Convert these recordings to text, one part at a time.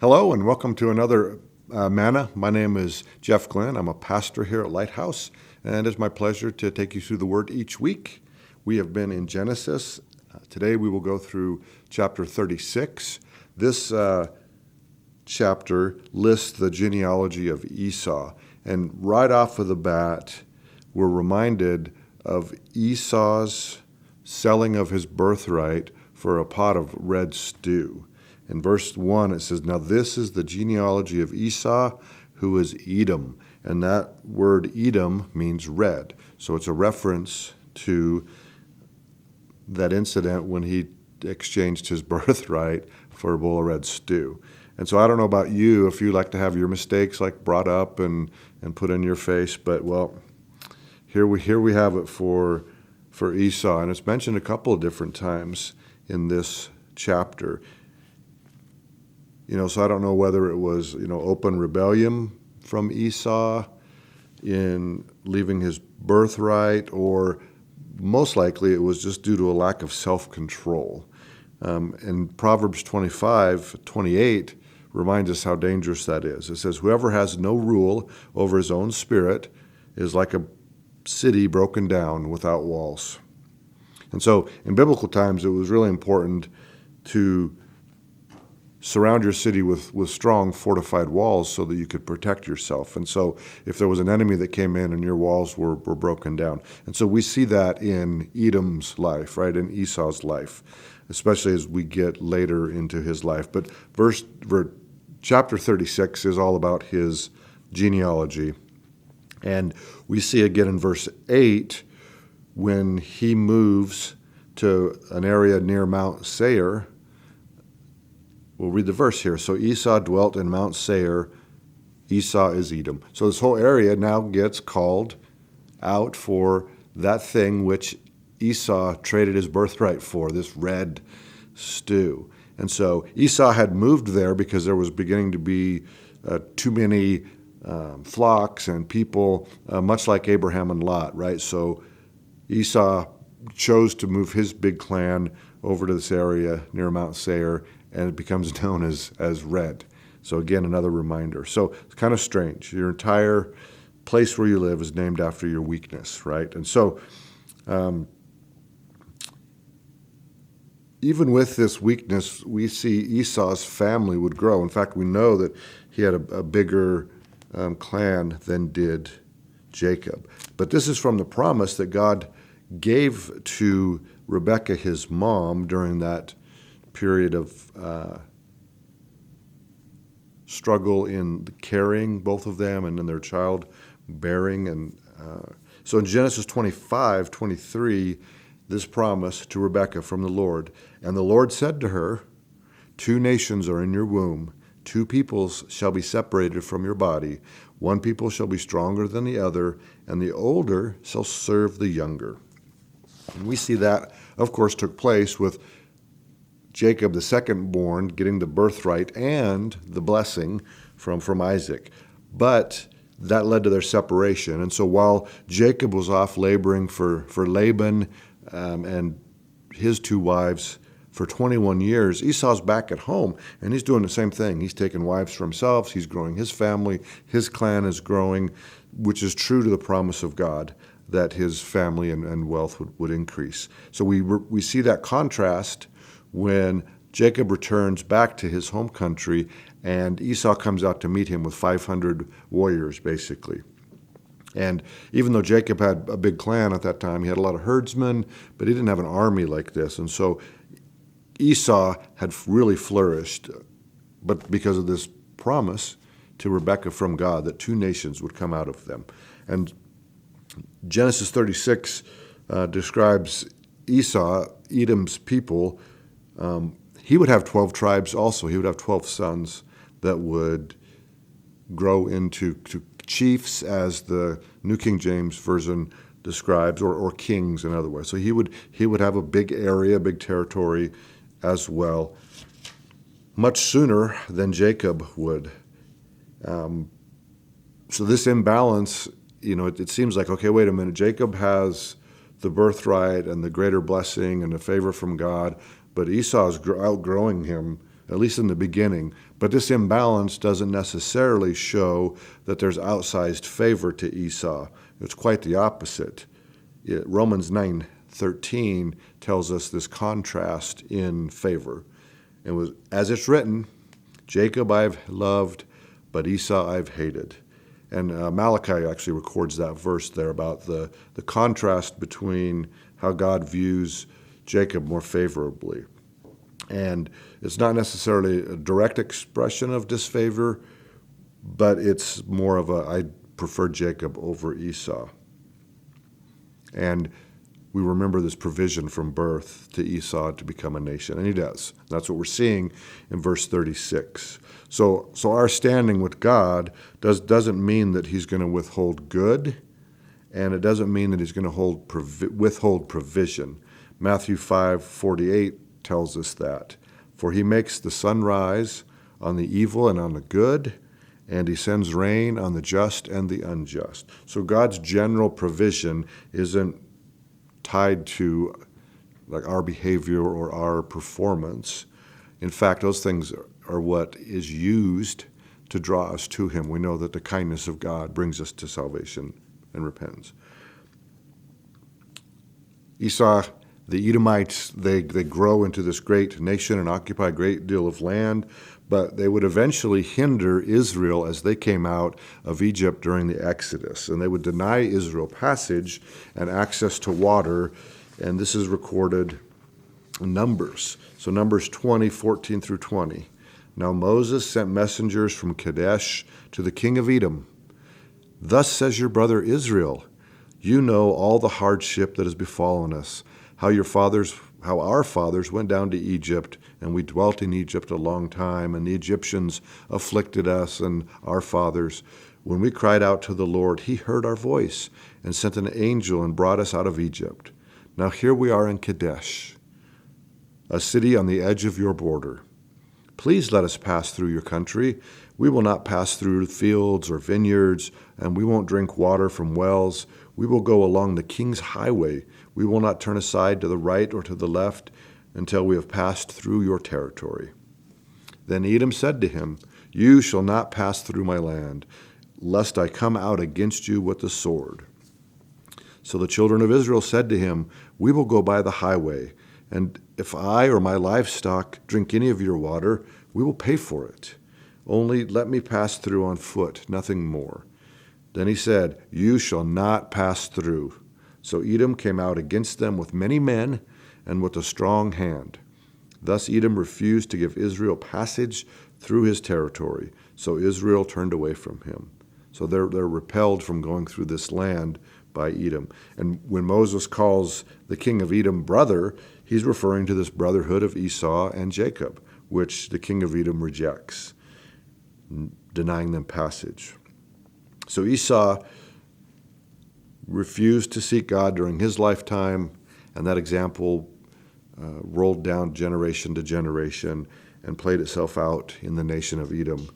Hello and welcome to another Manna. My name is Jeff Glenn. I'm a pastor here at Lighthouse, and it's my pleasure to take you through the Word each week. We have been in Genesis. Today we will go through chapter 36. This chapter lists the genealogy of Esau, and right off of the bat, we're reminded of Esau's selling of his birthright for a pot of red stew. In verse 1, it says, "Now this is the genealogy of Esau, who is Edom." And that word Edom means red. So it's a reference to that incident when he exchanged his birthright for a bowl of red stew. And so I don't know about you, if you like to have your mistakes like brought up and put in your face, but well, here we have it for Esau. And it's mentioned a couple of different times in this chapter. So I don't know whether it was, open rebellion from Esau in leaving his birthright, or most likely it was just due to a lack of self-control. And Proverbs 25:28 reminds us how dangerous that is. It says, "Whoever has no rule over his own spirit is like a city broken down without walls." And so in biblical times, it was really important to surround your city with strong fortified walls so that you could protect yourself. And so if there was an enemy that came in and your walls were broken down. And so we see that in Edom's life, right, in Esau's life, especially as we get later into his life. But chapter 36 is all about his genealogy. And we see again in verse 8 when he moves to an area near Mount Seir. We'll read the verse here. "So Esau dwelt in Mount Seir." Esau is Edom. So this whole area now gets called out for that thing which Esau traded his birthright for, this red stew. And so Esau had moved there because there was beginning to be too many flocks and people, much like Abraham and Lot, right? So Esau chose to move his big clan over to this area near Mount Seir, and it becomes known as red. So again, another reminder. So it's kind of strange. Your entire place where you live is named after your weakness, right? And so even with this weakness, we see Esau's family would grow. In fact, we know that he had a bigger clan than did Jacob. But this is from the promise that God gave to Rebekah, his mom, during that period of struggle in carrying both of them and in their child bearing. And so in Genesis 25:23, this promise to Rebekah from the Lord, "And the Lord said to her, 2 nations are in your womb, 2 peoples shall be separated from your body. One people shall be stronger than the other, and the older shall serve the younger." And we see that, of course, took place with Jacob, the second born, getting the birthright and the blessing from Isaac. But that led to their separation. And so while Jacob was off laboring for Laban and his 2 wives for 21 years, Esau's back at home, and he's doing the same thing. He's taking wives for himself. He's growing his family. His clan is growing, which is true to the promise of God that his family and wealth would increase. So we see that contrast when Jacob returns back to his home country and Esau comes out to meet him with 500 warriors, basically. And even though Jacob had a big clan at that time, he had a lot of herdsmen, but he didn't have an army like this. And so Esau had really flourished, but because of this promise to Rebekah from God that 2 nations would come out of them. And Genesis 36 describes Esau, Edom's people. He would have 12 tribes also. He would have 12 sons that would grow into chiefs, as the New King James Version describes, or kings, in other words. So he would have a big area, big territory as well, much sooner than Jacob would. So this imbalance, it seems like, okay, wait a minute, Jacob has the birthright and the greater blessing and the favor from God, but Esau is outgrowing him at least in the beginning. But this imbalance doesn't necessarily show that there's outsized favor to Esau. It's quite the opposite. Romans 9:13 tells us this contrast in favor. It was, as it's written, Jacob I've loved, but Esau I've hated. And Malachi actually records that verse there about the contrast between how God views Jacob more favorably. And it's not necessarily a direct expression of disfavor, but it's more of I prefer Jacob over Esau. And we remember this provision from birth to Esau to become a nation, and he does. That's what we're seeing in verse 36. So our standing with God doesn't mean that he's going to withhold good, and it doesn't mean that he's going to withhold provision. Matthew 5:48 tells us that. For he makes the sun rise on the evil and on the good, and he sends rain on the just and the unjust. So God's general provision isn't tied to like our behavior or our performance. In fact, those things are what is used to draw us to him. We know that the kindness of God brings us to salvation and repentance. Esau, the Edomites, they grow into this great nation and occupy a great deal of land, but they would eventually hinder Israel as they came out of Egypt during the Exodus, and they would deny Israel passage and access to water, and this is recorded in Numbers. So Numbers 20:14 through 20. Now Moses sent messengers from Kadesh to the king of Edom. Thus says your brother Israel, you know all the hardship that has befallen us, how our fathers went down to Egypt, and we dwelt in Egypt a long time, and the Egyptians afflicted us and our fathers. When we cried out to the Lord, he heard our voice and sent an angel and brought us out of Egypt. Now here we are in Kadesh, a city on the edge of your border. Please let us pass through your country. We will not pass through fields or vineyards, and we won't drink water from wells. We will go along the king's highway. We will not turn aside to the right or to the left until we have passed through your territory. Then Edom said to him, you shall not pass through my land, lest I come out against you with the sword. So the children of Israel said to him, we will go by the highway, and if I or my livestock drink any of your water, we will pay for it. Only let me pass through on foot, nothing more. Then he said, you shall not pass through. So Edom came out against them with many men and with a strong hand. Thus Edom refused to give Israel passage through his territory. So Israel turned away from him. So they're repelled from going through this land by Edom. And when Moses calls the king of Edom brother, he's referring to this brotherhood of Esau and Jacob, which the king of Edom rejects, denying them passage. So Esau refused to seek God during his lifetime, and that example rolled down generation to generation and played itself out in the nation of Edom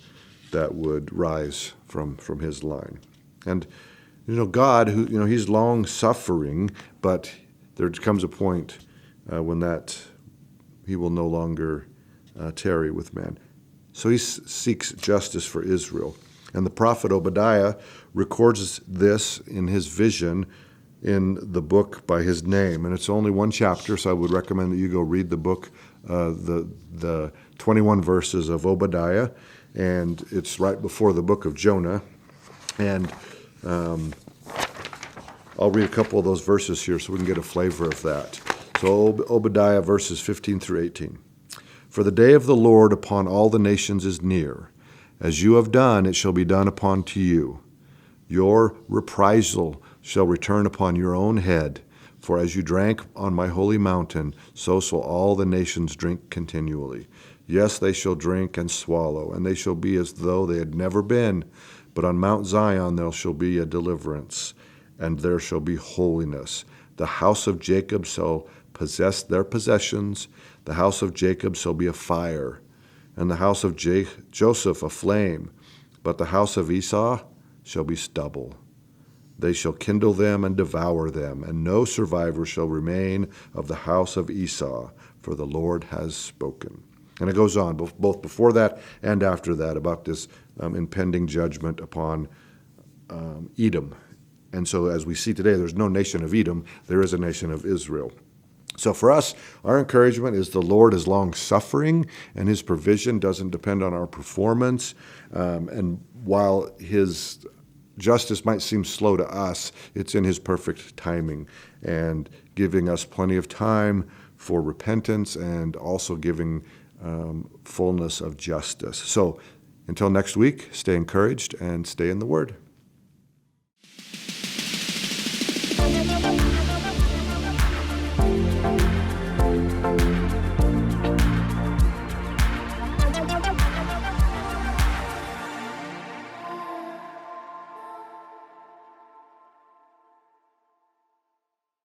that would rise from his line. And God, who he's long suffering, but there comes a point when that he will no longer tarry with man. So he seeks justice for Israel. And the prophet Obadiah records this in his vision in the book by his name. And it's only one chapter, so I would recommend that you go read the book, the 21 verses of Obadiah. And it's right before the book of Jonah. And I'll read a couple of those verses here so we can get a flavor of that. So Obadiah verses 15 through 18. For the day of the Lord upon all the nations is near. As you have done, it shall be done upon to you. Your reprisal shall return upon your own head. For as you drank on my holy mountain, so shall all the nations drink continually. Yes, they shall drink and swallow, and they shall be as though they had never been. But on Mount Zion there shall be a deliverance, and there shall be holiness. The house of Jacob shall possess their possessions. The house of Jacob shall be a fire, and the house of Joseph a flame, but the house of Esau shall be stubble. They shall kindle them and devour them, and no survivor shall remain of the house of Esau, for the Lord has spoken. And it goes on, both before that and after that, about this impending judgment upon Edom. And so as we see today, there's no nation of Edom, there is a nation of Israel. So for us, our encouragement is the Lord is long-suffering, and his provision doesn't depend on our performance. And while his justice might seem slow to us, it's in his perfect timing and giving us plenty of time for repentance and also giving fullness of justice. So until next week, stay encouraged and stay in the Word.